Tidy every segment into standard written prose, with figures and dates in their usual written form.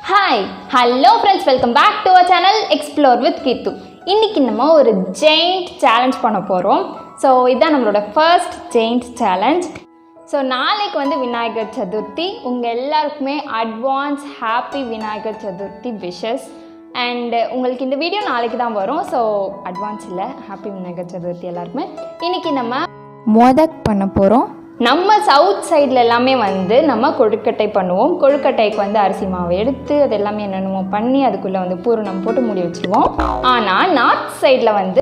Hi, hello friends, welcome back to our channel Explore with Keerthu. இன்னைக்கு நம்ம ஒரு giant challenge பண்ண போறோம். So இதான் நம்மளோட first giant challenge. So நாளைக்கு வந்து விநாயகர் சதுர்த்தி. உங்க எல்லாருக்குமே advance happy Vinayagar Chaturthi wishes. And உங்களுக்கு இந்த வீடியோ நாளைக்கு தான் வரும். So advance இல்ல, happy விநாயகர் சதுர்த்தி எல்லாருக்குமே. இன்னைக்கு நம்ம மோதக் பண்ண போறோம். நம்ம சவுத் சைடில் எல்லாமே வந்து நம்ம கொழுக்கட்டை பண்ணுவோம். கொழுக்கட்டைக்கு வந்து அரிசி மாவு எடுத்து அது எல்லாமே என்னென்னமோ பண்ணி அதுக்குள்ளே வந்து பூரணம் போட்டு மூடி வச்சுருவோம். ஆனால் நார்த் சைடில் வந்து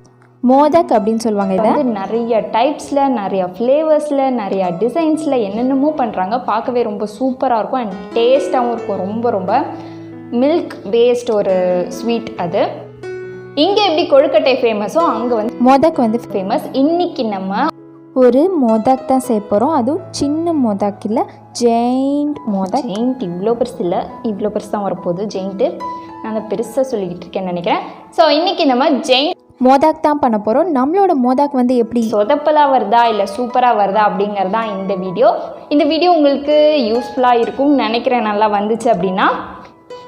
மோதக் அப்படின்னு சொல்லுவாங்க. இதை வந்து நிறைய டைப்ஸில், நிறைய ஃப்ளேவர்ஸில், நிறையா டிசைன்ஸில் என்னென்னமோ பண்ணுறாங்க. பார்க்கவே ரொம்ப சூப்பராக இருக்கும் அண்ட் டேஸ்ட்டாகவும் இருக்கும். ரொம்ப ரொம்ப மில்க் பேஸ்ட் ஒரு ஸ்வீட் அது. இங்கே எப்படி கொழுக்கட்டை ஃபேமஸோ அங்கே வந்து மோதக் வந்து ஃபேமஸ். இன்றைக்கி நம்ம ஒரு மோதாக் தான் செய்ய போகிறோம். அதுவும் சின்ன மோதாக் இல்லை, ஜெயிண்ட் மோதாக். ஜெயிண்ட் இவ்வளோ பெருசு இல்லை, இவ்வளோ பெருசு தான் வரப்போகுது ஜெயிண்ட்டு. நான் அதை பெருசாக சொல்லிக்கிட்டு இருக்கேன்னு நினைக்கிறேன். ஸோ இன்றைக்கி நம்ம ஜெயிண்ட் மோதாக் தான் பண்ண போகிறோம். நம்மளோட மோதாக் வந்து எப்படி சொதப்பலாக வருதா இல்லை சூப்பராக வருதா அப்படிங்கிறது தான் இந்த வீடியோ. இந்த வீடியோ உங்களுக்கு யூஸ்ஃபுல்லாக இருக்கும்னு நினைக்கிறேன், நல்லா வந்துச்சு அப்படின்னா.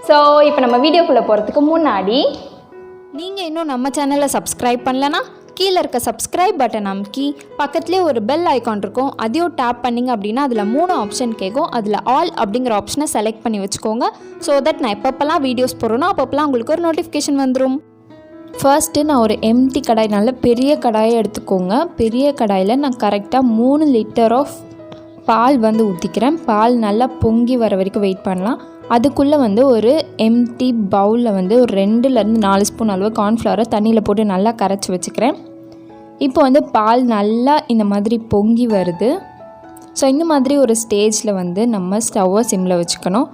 ஸோ இப்போ நம்ம வீடியோக்குள்ளே போகிறதுக்கு முன்னாடி நீங்கள் இன்னும் நம்ம சேனலை சப்ஸ்கிரைப் பண்ணலன்னா கீழே இருக்க சப்ஸ்கிரைப் பட்டன் அமுக்கி பக்கத்துலேயே ஒரு பெல் ஐக்கான் இருக்கும், அதையும் டேப் பண்ணிங்க அப்படின்னா அதில் 3 ஆப்ஷன் கேட்கும். அதில் ஆல் அப்படிங்கிற ஆப்ஷனை செலக்ட் பண்ணி வச்சுக்கோங்க. ஸோ தட் நான் எப்பப்பெல்லாம் வீடியோஸ் போடுறேனோ அப்பப்பெல்லாம் உங்களுக்கு ஒரு நோட்டிஃபிகேஷன் வந்துடும். ஃபர்ஸ்ட்டு நான் ஒரு எம்டி கடாய், நல்ல பெரிய கடாயை எடுத்துக்கோங்க. பெரிய கடாயில் நான் கரெக்டாக 3 லிட்டர் ஆஃப் பால் வந்து ஊற்றிக்கிறேன். பால் நல்லா பொங்கி வர வரைக்கும் வெயிட் பண்ணலாம். அதுக்குள்ளே வந்து ஒரு எம்டி பவுலில் வந்து ஒரு 2லேருந்து 4 ஸ்பூன் அளவு கார்ன்ஃப்ளவரை தண்ணியில் போட்டு நல்லா கரைச்சி வச்சுக்கிறேன். இப்போ வந்து பால் நல்லா இந்த மாதிரி பொங்கி வருது. ஸோ இந்த மாதிரி ஒரு ஸ்டேஜில் வந்து நம்ம ஸ்டவ்வை சிம்மில் வச்சுக்கணும்.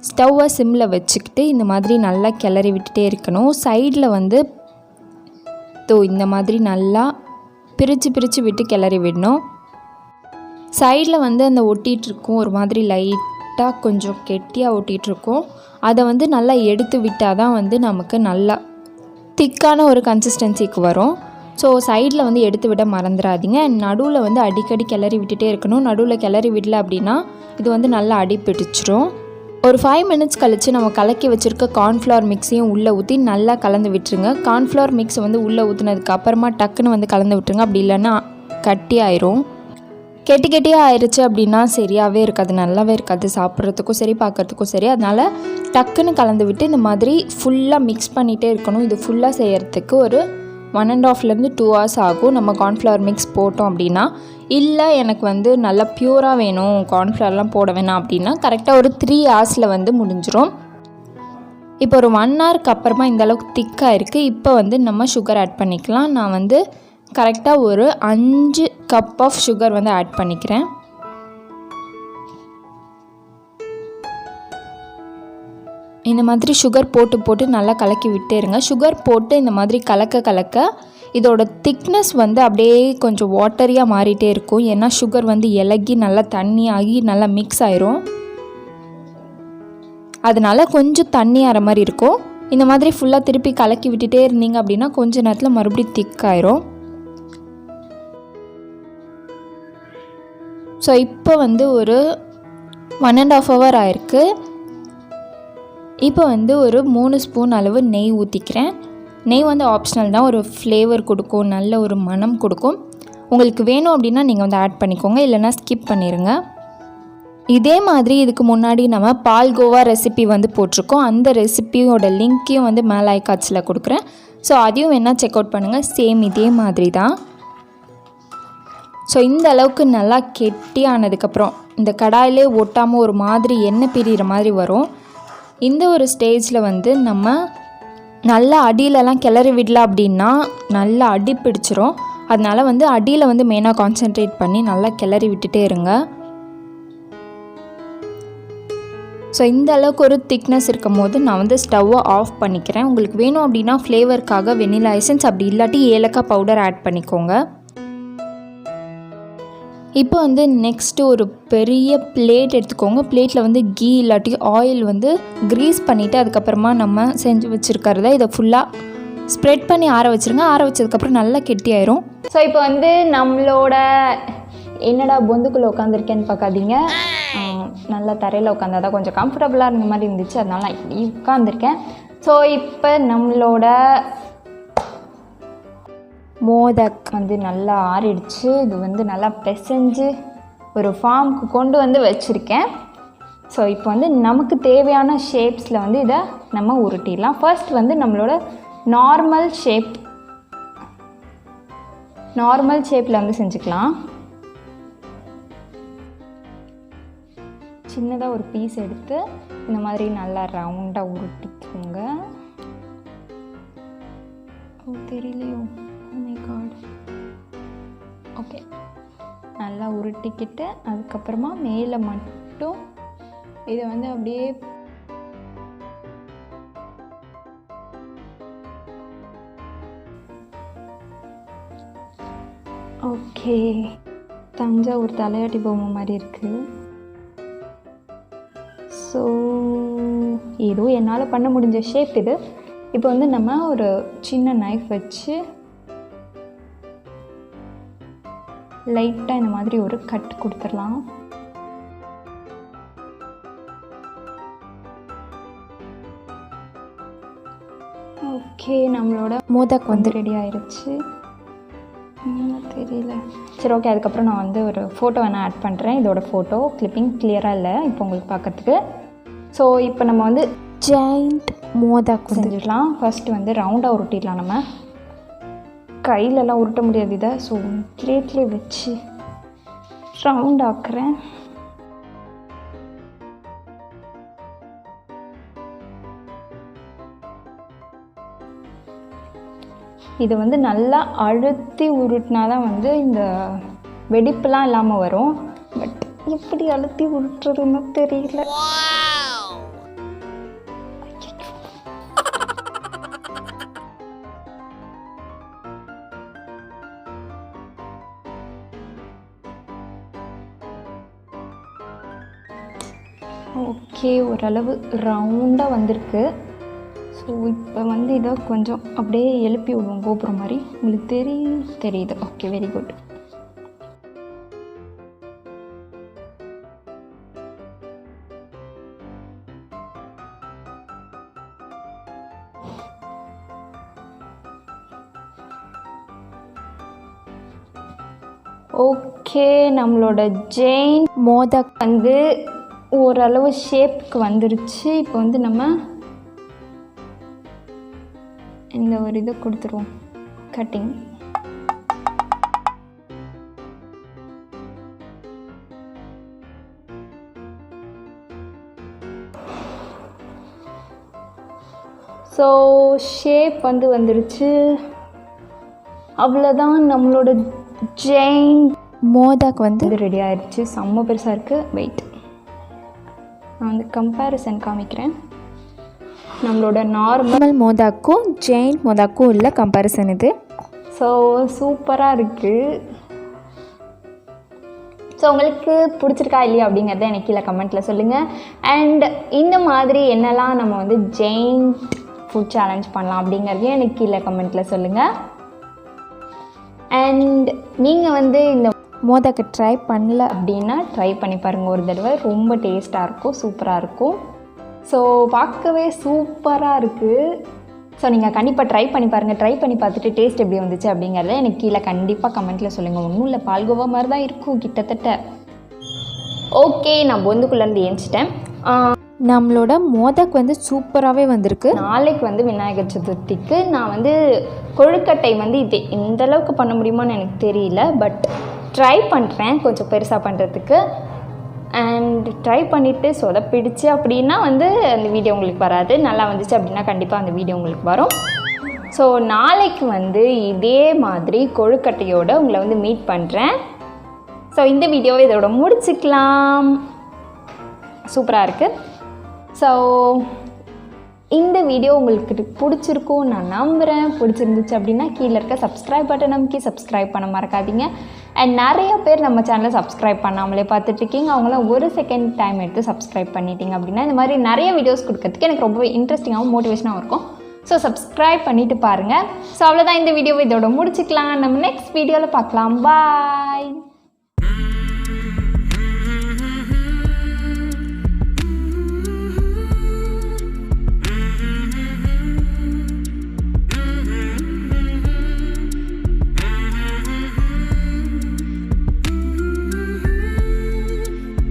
ஸ்டவ்வை சிம்மில் வச்சுக்கிட்டு இந்த மாதிரி நல்லா கிளறி விட்டுட்டே இருக்கணும். சைடில் வந்து இந்த மாதிரி நல்லா பிரித்து விட்டு கிளறி விடணும். சைடில் வந்து அந்த ஒட்டிகிட்ருக்கும், ஒரு மாதிரி லைட்டாக கொஞ்சம் கெட்டியாக ஒட்டிகிட்ருக்கும். அதை வந்து நல்லா எடுத்து விட்டால் தான் வந்து நமக்கு நல்லா திக்கான ஒரு கன்சிஸ்டன்சிக்கு வரும். ஸோ சைடில் வந்து எடுத்து விட மறந்துடாதீங்க. நடுவில் வந்து அடிக்கடி கிளறி விட்டுட்டே இருக்கணும். நடுவில் கிளறி விடல அப்படின்னா இது வந்து நல்லா அடி பிடிச்சிரும். ஒரு 5 மினிட்ஸ் கழித்து நம்ம கலக்கி வச்சுருக்க கார்ன்ஃப்ளவர் மிக்ஸையும் உள்ளே ஊற்றி நல்லா கலந்து விட்டுருங்க. கார்ன்ஃப்ளவர் மிக்ஸை வந்து உள்ளே ஊற்றுனதுக்கு அப்புறமா டக்குன்னு வந்து கலந்து விட்டுருங்க. அப்படி இல்லைன்னா கட்டி ஆயிரும். கெட்டியாக ஆயிடுச்சு அப்படின்னா சரியாகவே இருக்காது, நல்லாவே இருக்காது, சாப்பிட்றதுக்கும் சரி பார்க்குறதுக்கும் சரி. அதனால் டக்குன்னு கலந்து விட்டு இந்த மாதிரி ஃபுல்லாக மிக்ஸ் பண்ணிகிட்டே இருக்கணும். இது ஃபுல்லாக செய்கிறதுக்கு ஒரு 1.5 to 2 hours ஆகும் நம்ம கார்ன்ஃப்ளவர் மிக்ஸ் போட்டோம் அப்படின்னா. இல்லை எனக்கு வந்து நல்லா ப்யூராக வேணும், கார்ன்ஃப்ளவர்லாம் போட வேணாம் அப்படின்னா கரெக்டாக ஒரு 3 hours வந்து முடிஞ்சிடும். இப்போ ஒரு 1 hourக்கு அப்புறமா இந்தளவுக்கு திக்காக இருக்குது. இப்போ வந்து நம்ம சுகர் ஆட் பண்ணிக்கலாம். நான் வந்து கரெக்டாக ஒரு 5 கப் ஆஃப் சுகர் வந்து ஆட் பண்ணிக்கிறேன். இந்த மாதிரி சுகர் போட்டு நல்லா கலக்கி விட்டே இருங்க. சுகர் போட்டு இந்த மாதிரி கலக்க இதோட திக்னஸ் வந்து அப்படியே கொஞ்சம் வாட்டரியாக மாறிட்டே இருக்கும். ஏன்னா சுகர் வந்து இலகி நல்லா தண்ணி ஆகி நல்லா மிக்ஸ் ஆயிரும். அதனால் கொஞ்சம் தண்ணி ஆகிற மாதிரி இருக்கும். இந்த மாதிரி ஃபுல்லாக திருப்பி கலக்கி விட்டுட்டே இருந்தீங்க அப்படின்னா கொஞ்சம் நேரத்தில் மறுபடியும் திக்காயிரும். ஸோ இப்போ வந்து ஒரு 1.5 hour ஆயிருக்கு. இப்போ வந்து ஒரு 3 ஸ்பூன் அளவு நெய் ஊற்றிக்கிறேன். நெய் வந்து ஆப்ஷனல் தான், ஒரு ஃப்ளேவர் கொடுக்கும், நல்ல ஒரு மனம் கொடுக்கும். உங்களுக்கு வேணும் அப்படின்னா நீங்கள் வந்து ஆட் பண்ணிக்கோங்க, இல்லைன்னா ஸ்கிப் பண்ணிடுங்க. இதே மாதிரி இதுக்கு முன்னாடி நம்ம பால்கோவா ரெசிபி வந்து போட்டிருக்கோம். அந்த ரெசிபியோட லிங்க்கையும் வந்து மேலே ஐகார்ட்ஸில் கொடுக்குறேன். ஸோ அதையும் வேணால் செக் அவுட் பண்ணுங்கள். சேம் இதே மாதிரி தான். ஸோ இந்த அளவுக்கு நல்லா கெட்டியானதுக்கப்புறம் இந்த கடாயிலே ஒட்டாமல் ஒரு மாதிரி எண்ணெய் பிரிகிற மாதிரி வரும். இந்த ஒரு ஸ்டேஜில் வந்து நம்ம நல்லா அடியிலலாம் கிளறி விடல அப்படின்னா நல்லா அடி பிடிச்சிரும். அதனால் வந்து அடியில் வந்து மெயினாக கான்சென்ட்ரேட் பண்ணி நல்லா கிளறி விட்டுட்டே இருங்க. ஸோ இந்த அளவுக்கு ஒரு திக்னஸ் இருக்கும் போது நான் வந்து ஸ்டவ்வை ஆஃப் பண்ணிக்கிறேன். உங்களுக்கு வேணும் அப்படின்னா ஃப்ளேவருக்காக வெனிலா எசன்ஸ், அப்படி இல்லாட்டி ஏலக்காய் பவுடர் ஆட் பண்ணிக்கோங்க. இப்போ வந்து நெக்ஸ்ட்டு ஒரு பெரிய பிளேட் எடுத்துக்கோங்க. பிளேட்டில் வந்து கீ இல்லாட்டி ஆயில் வந்து க்ரீஸ் பண்ணிவிட்டு அதுக்கப்புறமா நம்ம செஞ்சு வச்சுருக்கிறத இதை ஃபுல்லாக ஸ்ப்ரெட் பண்ணி ஆற வச்சுருங்க. ஆற வச்சதுக்கப்புறம் நல்லா கெட்டியாயிரும். ஸோ இப்போ வந்து நம்மளோட என்னடா பொந்துக்குள்ளே உட்காந்துருக்கேன்னு பார்க்காதீங்க, நல்லா தரையில் உட்காந்தா தான் கொஞ்சம் கம்ஃபர்டபுளாக இருந்த மாதிரி இருந்துச்சு, அதனால நான் உட்காந்துருக்கேன். ஸோ இப்போ நம்மளோட மோதக் வந்து நல்லா ஆறிடுச்சு. இது வந்து நல்லா பிசைஞ்சு ஒரு ஃபார்முக்கு கொண்டு வந்து வச்சுருக்கேன். ஸோ இப்போ வந்து நமக்கு தேவையான ஷேப்ஸில் வந்து இதை நம்ம உருட்டிடலாம். ஃபர்ஸ்ட் வந்து நம்மளோட நார்மல் ஷேப்பில் வந்து செஞ்சுக்கலாம். சின்னதாக ஒரு பீஸ் எடுத்து இந்த மாதிரி நல்லா ரவுண்டாக உருட்டிக்கோங்க. தெரியலையோ, ஓ மை காட். ஓகே, நல்லா உருட்டிக்கிட்டு அதுக்கப்புறமா மேலே மட்டும் இதை வந்து அப்படியே ஓகே, தஞ்சாவூர் தலையாட்டி பொம்மை மாதிரி இருக்குது. ஸோ ஏதோ என்னால் பண்ண முடிஞ்ச ஷேப் இது. இப்போ வந்து நம்ம ஒரு சின்ன நைஃப் வச்சு லைட்டாக இந்த மாதிரி ஒரு கட் கொடுத்துடலாம். ஓகே, நம்மளோட மோதக் வந்து ரெடி ஆயிடுச்சு. தெரியல, சரி ஓகே. அதுக்கப்புறம் நான் வந்து ஒரு ஃபோட்டோ வேணால் ஆட் பண்ணுறேன். இதோட ஃபோட்டோ கிளிப்பிங் கிளியராக இல்லை இப்போ உங்களுக்கு பார்க்குறதுக்கு. ஸோ இப்போ நம்ம வந்து ஜெயிண்ட் மோதக் செஞ்சிடலாம். ஃபஸ்ட்டு வந்து ரவுண்டாக உருட்டிடலாம். நம்ம கையிலலாம் உருட்ட முடியாது இதை, ஸோ பிளேட்லேயே வச்சு ரவுண்ட் ஆக்குறேன். இதை வந்து நல்லா அழுத்தி உருட்டினா தான் வந்து இந்த வெடிப்புலாம் இல்லாமல் வரும். பட் எப்படி அழுத்தி உருட்டுறதுன்னு தெரியல. ஓகே, ஓரளவு ரவுண்டாக வந்திருக்கு. ஸோ இப்போ வந்து இதை கொஞ்சம் அப்படியே எழுப்பி விடுவோம் கோபுரம் மாதிரி. உங்களுக்கு தெரியுது. Okay, very good. ஓகே, நம்மளோட ஜெயின் மோதக் வந்து ஓரளவு ஷேப்புக்கு வந்துருச்சு. இப்போ வந்து நம்ம இந்த ஒரு இதை கொடுத்துருவோம், கட்டிங். ஸோ ஷேப் வந்து வந்துருச்சு. அவ்வளோதான், நம்மளோட ஜெயின் மோதக் வந்து ரெடி ஆயிடுச்சு. செம்ம பெருசாக இருக்குது. வெயிட், நான் வந்து கம்பேரிசன் காமிக்கிறேன். நம்மளோட நார்மல் மோதாக்கும் ஜெயின் மோதாக்கும் உள்ள கம்பேரிசன் இது. ஸோ சூப்பராக இருக்குது. ஸோ உங்களுக்கு பிடிச்சிருக்கா இல்லையா அப்படிங்கிறத எனக்கு கீழே கமெண்ட்டில் சொல்லுங்கள். அண்ட் இந்த மாதிரி என்னெல்லாம் நம்ம வந்து ஜெயின் ஃபுட் சேலஞ்ச் பண்ணலாம் அப்படிங்கிறதையும் எனக்கு கீழே கமெண்ட்டில் சொல்லுங்கள். அண்ட் நீங்கள் வந்து இந்த மோதக்கு ட்ரை பண்ணல அப்படின்னா ட்ரை பண்ணி பாருங்கள் ஒரு தடவை. ரொம்ப டேஸ்ட்டாக இருக்கும், சூப்பராக இருக்கும். ஸோ பார்க்கவே சூப்பராக இருக்குது. ஸோ நீங்கள் கண்டிப்பாக ட்ரை பண்ணி பாருங்கள். ட்ரை பண்ணி பார்த்துட்டு டேஸ்ட் எப்படி வந்துச்சு அப்படிங்கிறத எனக்கு கீழே கண்டிப்பாக கமெண்ட்டில் சொல்லுங்கள். ஒன்றும் இல்லை, பால்கோவா மாதிரி தான் இருக்கும் கிட்டத்தட்ட. ஓகே, நான் பொந்துக்குள்ளேருந்து ஏஞ்சிட்டேன். நம்மளோட மோதக் வந்து சூப்பராகவே வந்திருக்கு. நாளைக்கு வந்து விநாயகர் சதுர்த்திக்கு நான் வந்து கொழுக்கட்டை வந்து இது எந்த அளவுக்கு பண்ண முடியுமான்னு எனக்கு தெரியல. பட் ட்ரை பண்ணுறேன் கொஞ்சம் பெருசாக பண்ணுறதுக்கு. அண்ட் ட்ரை பண்ணிவிட்டு சொதப்பிடுச்சு அப்படின்னா வந்து அந்த வீடியோ உங்களுக்கு வராது. நல்லா வந்துச்சு அப்படின்னா கண்டிப்பாக அந்த வீடியோ உங்களுக்கு வரும். ஸோ நாளைக்கு வந்து இதே மாதிரி கொழுக்கட்டையோடு உங்களை வந்து மீட் பண்ணுறேன். ஸோ இந்த வீடியோவை இதோட முடிச்சுக்கலாம். சூப்பராக இருக்குது. ஸோ இந்த வீடியோ உங்களுக்கு பிடிச்சிருக்கும் நான் நம்புகிறேன். பிடிச்சிருந்துச்சு அப்படின்னா கீழே இருக்க சப்ஸ்கிரைப் பட்டன் நமக்கு சப்ஸ்கிரைப் பண்ண மறக்காதீங்க. அண்ட் நிறைய பேர் நம்ம சேனலை சப்ஸ்கிரைப் பண்ணாமலே பார்த்துட்ருக்கீங்க. அவங்களாம் ஒரு செகண்ட் டைம் எடுத்து சப்ஸ்கிரைப் பண்ணிட்டீங்க அப்படின்னா இந்த மாதிரி நிறைய வீடியோஸ் கொடுக்கறதுக்கு எனக்கு ரொம்ப இன்ட்ரெஸ்டிங்காகவும் மோட்டிவேஷனாகவும் இருக்கும். ஸோ சப்ஸ்கிரைப் பண்ணிவிட்டு பாருங்கள். ஸோ அவ்வளோதான், இந்த வீடியோவை இதோட முடிச்சுக்கலாம். நம்ம நெக்ஸ்ட் வீடியோவில் பார்க்கலாம். பாய்.